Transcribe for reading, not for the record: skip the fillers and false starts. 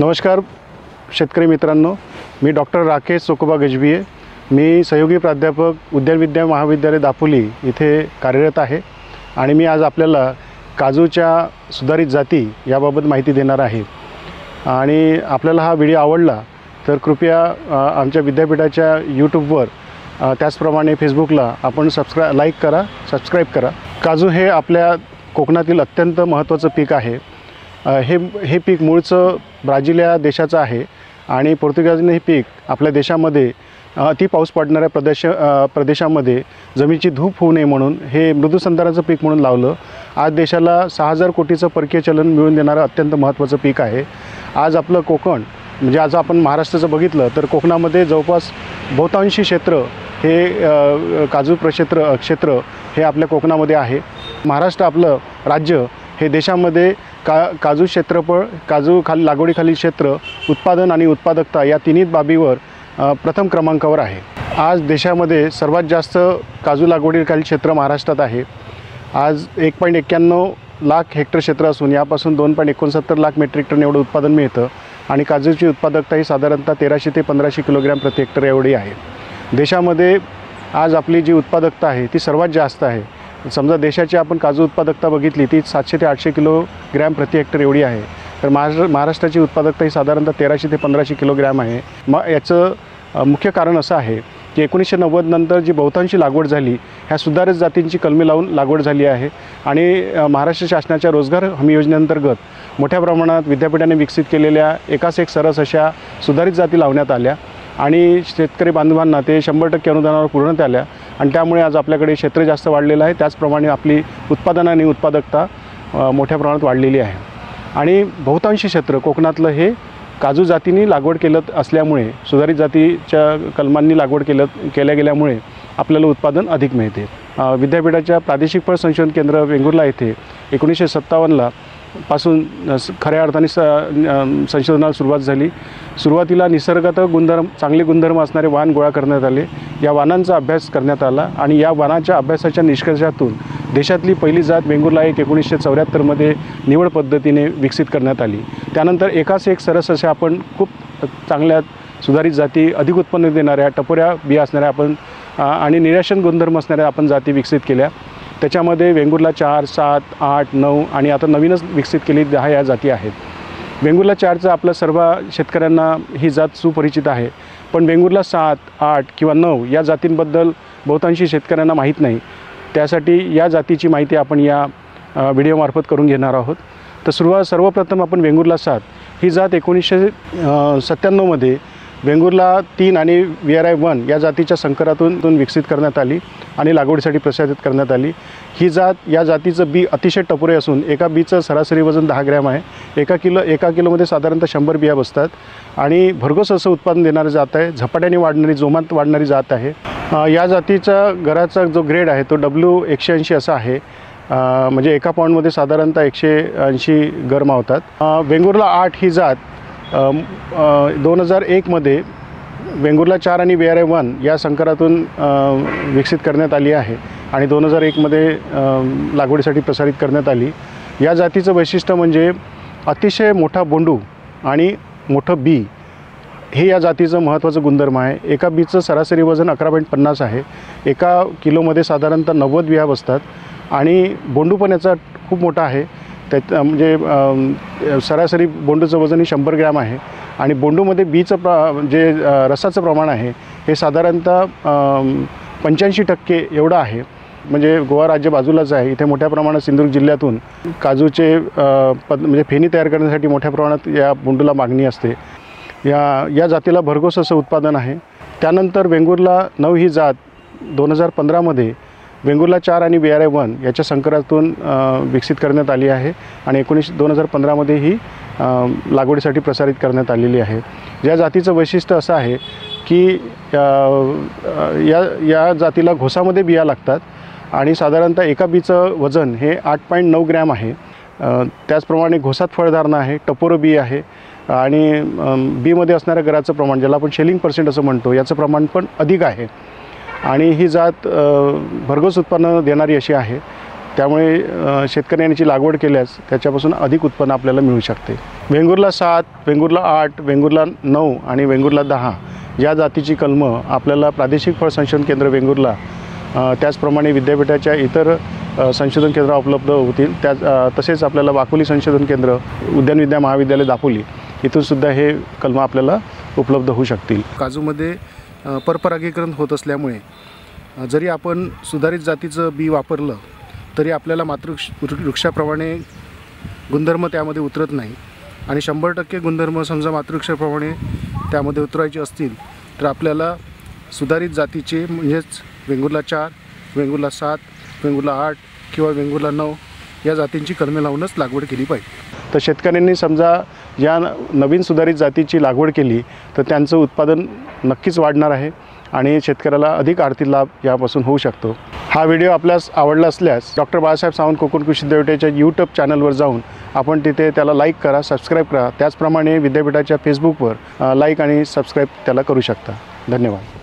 नमस्कार शेतकरी मित्रांनो, मी डॉक्टर राकेश चोकोबा गजबिये. मी सहयोगी प्राध्यापक उद्यान विज्ञान महाविद्यालय दापोली इथे कार्यरत आहे आणि मी आज आपल्याला काजूच्या सुधारित जाती याबाबत माहिती देणार आहे. आणि आपल्याला हा व्हिडिओ आवडला तर कृपया आमच्या विद्यापीठाच्या यूट्यूबवर त्याचप्रमाणे फेसबुकला आपण लाईक करा, सबस्क्राईब करा. काजू हे आपल्या कोकणातील अत्यंत महत्त्वाचं पीक आहे. हे पीक मूळचं ब्राझील या देशाचं आहे आणि पोर्तुगीजने हे पीक आपल्या देशामध्ये अति पाऊस पडणाऱ्या प्रदेशामध्ये जमिनीची धूप होऊ नये म्हणून हे मृदुसंधाराचं पीक म्हणून लावलं. आज देशाला 6000 कोटीचं परकीय चलन मिळवून देणारं अत्यंत महत्त्वाचं पीक आहे. आज आपलं कोकण म्हणजे आज आपण महाराष्ट्राचं बघितलं तर कोकणामध्ये जवळपास बहुतांशी क्षेत्र हे काजू क्षेत्र हे आपल्या कोकणामध्ये आहे. महाराष्ट्र आपलं राज्य हे देशामध्ये काजू क्षेत्रफळ, लागवडीखालील क्षेत्र, उत्पादन आणि उत्पादकता या तिन्ही बाबीवर प्रथम क्रमांकावर आहे. आज देशामध्ये सर्वात जास्त काजू लागवडीखालील क्षेत्र महाराष्ट्रात आहे. आज 1.91 लाख हेक्टर क्षेत्र असून यापासून 2.69 लाख मेट्रिक टन एवढं उत्पादन मिळतं आणि काजूची उत्पादकता ही साधारणतः 1300 ते 1500 किलोग्रॅम प्रति हेक्टर एवढी आहे. देशामध्ये आज आपली जी उत्पादकता आहे ती सर्वात जास्त आहे. समजा देशाची आपण काजू उत्पादकता बघितली ती 700 ते 800 किलोग्रॅम प्रति हेक्टर एवढी आहे. तर महाराष्ट्राची उत्पादकता ही साधारणतः 1300 ते 1500 किलोग्रॅम आहे. याचं मुख्य कारण असं आहे की 1990 नंतर जी बहुतांशी लागवड झाली ह्या सुधारित जातींची कलमे लावून लागवड झाली आहे आणि महाराष्ट्र शासनाच्या रोजगार हमी योजनेअंतर्गत मोठ्या प्रमाणात विद्यापीठाने विकसित केलेल्या एकास एक सरस अशा सुधारित जाती लावण्यात आल्या आणि शेतकरी बांधवांना ते 100% अनुदानावर पुरवण्यात आल्या आणि त्यामुळे आज आपल्याकडे क्षेत्र जास्त वाढलेलं आहे. त्याचप्रमाणे आपली उत्पादन आणि उत्पादकता मोठ्या प्रमाणात वाढलेली आहे आणि बहुतांशी क्षेत्र कोकणातलं हे काजू जातींनी लागवड केलं असल्यामुळे, सुधारित जातीच्या कलमांनी लागवड केल्या गेल्यामुळे आपल्याला उत्पादन अधिक मिळते. विद्यापीठाच्या प्रादेशिक फळ संशोधन केंद्र वेंगुर्ला येथे 1957 पासून खऱ्या अर्थाने संशोधनाला सुरुवात झाली. सुरुवातीला निसर्गात चांगले गुणधर्म असणारे वाण गोळा करण्यात आले. या वाणांचा अभ्यास करण्यात आला आणि या वाणाच्या अभ्यासाच्या निष्कर्षातून देशातली पहिली जात वेंगुर्ला 1974 निवड पद्धतीने विकसित करण्यात आली. त्यानंतर एकास एक सरस अशा आपण खूप चांगल्या सुधारित जाती, अधिक उत्पन्न देणाऱ्या, टपोऱ्या बिया असणाऱ्या आपण आणि निराशन गुणधर्म असणाऱ्या आपण जाती विकसित केल्या. त्याच्यामध्ये वेंगुर्ला 4, 7, 8, 9 आणि आता नवीनच विकसित केली 10 या जाती आहेत. वेंगुर्ला 4चं आपल्या सर्व शेतकऱ्यांना ही जात सुपरिचित आहे, पण वेंगुर्ला 7, 8 किंवा 9 या जातींबद्दल बहुतांशी शेतकऱ्यांना माहीत नाही. त्यासाठी या जातीची माहिती आपण या व्हिडिओमार्फत करून घेणार आहोत. तर सर्वप्रथम आपण वेंगुर्ला 7 ही जात 1997 वेंगुर्ला 3 आणि VRI-1 या जातीच्या संकरातून विकसित करण्यात आली आणि लागवडीसाठी प्रसारित करण्यात आली. या जातीचं बी अतिशय टपोरे असून एका बीचं सरासरी वजन 10 ग्रॅम आहे. एका किलोमध्ये साधारणतः 100 बिया बसतात आणि भरघोस असं उत्पादन देणारी जात आहे. झपाट्याने वाढणारी, जोमात वाढणारी जात आहे. या जातीचा गराचा जो ग्रेड आहे तो W180 असा आहे. म्हणजे एका पाऊंडमध्ये साधारणतः 180 गर मावतात. वेंगुर्ला 8 ही जात 2001 वेंगुर्ला 4 आणि VRI-1 या संकरातून विकसित करण्यात आली आहे आणि 2001 लागवडीसाठी प्रसारित करण्यात आली. या जातीचं वैशिष्ट्य म्हणजे अतिशय मोठा बोंडू आणि मोठं बी हे या जातीचं महत्त्वाचं गुणधर्म आहे. एका बीचं सरासरी वजन 11.50 आहे. एका किलोमध्ये साधारणतः 90 बिया बसतात आणि बोंडू पण याचा खूप मोठा आहे. म्हणजे सरासरी बोंडूचं वजन ही 100 ग्रॅम आहे आणि बोंडूमध्ये बीचं जे रसाचं प्रमाण आहे हे साधारणतः 85% एवढं आहे. म्हणजे गोवा राज्य बाजूलाच आहे. इथे मोठ्या प्रमाणात सिंधुदुर्ग जिल्ह्यातून काजूचे म्हणजे फेणी तयार करण्यासाठी मोठ्या प्रमाणात या बोंडूला मागणी असते. या जातीला भरघोस असं उत्पादन आहे. त्यानंतर वेंगुर्ला 9 ही जात 2015 वेंगुर्ला 4 आणि VRI-1 याच्या संकरातून विकसित करण्यात आली आहे आणि 2015 ही लागवडीसाठी प्रसारित करण्यात आलेली आहे. या जातीचं वैशिष्ट्य असं आहे की या जातीला घोसामध्ये बिया लागतात आणि साधारणतः एका बीचं वजन हे 8.9 ग्रॅम आहे. त्याचप्रमाणे घोसात फळधारणा आहे, टपोरं बी आहे आणि बीमध्ये असणाऱ्या गराचं प्रमाण, ज्याला आपण शेलिंग पर्सेंट असं म्हणतो, याचं प्रमाण पण अधिक आहे आणि ही जात भरघोस उत्पन्न देणारी अशी आहे. त्यामुळे शेतकऱ्यांची लागवड केल्यास त्याच्यापासून अधिक उत्पन्न आपल्याला मिळू शकते. वेंगुर्ला 7, वेंगुर्ला 8, वेंगुर्ला 9 आणि वेंगुर्ला 10 या जातीची कलमं आपल्याला प्रादेशिक फळ संशोधन केंद्र वेंगुर्ला त्याचप्रमाणे विद्यापीठाच्या इतर संशोधन केंद्र उपलब्ध होतील. तसेच आपल्याला वाकोली संशोधन केंद्र, उद्यान विद्या महाविद्यालय दापोली इथूनसुद्धा हे कलमं आपल्याला उपलब्ध होऊ शकतील. काजूमध्ये परपरागीकरण होत असल्यामुळे जरी आपण सुधारित जातीचं बी वापरलं तरी आपल्याला मातृवृक्षाप्रमाणे गुणधर्म त्यामध्ये उतरत नाही आणि 100% गुणधर्म समजा मातृवृक्षाप्रमाणे त्यामध्ये उतरायचे असतील तर आपल्याला सुधारित जातीचे म्हणजेच वेंगुर्ला 4, वेंगुर्ला 7, वेंगुर्ला 8 किंवा वेंगुर्ला 9 या जातींची कलमे लावूनच लागवड केली पाहिजे. तर शेतकऱ्यांनी समजा या नवीन सुधारित जातीची लागवड केली तर त्यांचं उत्पादन नक्कीच वाढणार आहे आणि शेतकऱ्याला अधिक आर्थिक लाभ यापासून होऊ शकतो. हा व्हिडिओ आपल्यास आवडला असल्यास डॉक्टर बाळासाहेब सावंत कोकण कृषी विद्यापीठाच्या यूट्यूब चॅनलवर जाऊन आपण तिथे त्याला लाईक करा, सबस्क्राईब करा. त्याचप्रमाणे विद्यापीठाच्या फेसबुकवर लाईक आणि सबस्क्राईब त्याला करू शकता. धन्यवाद.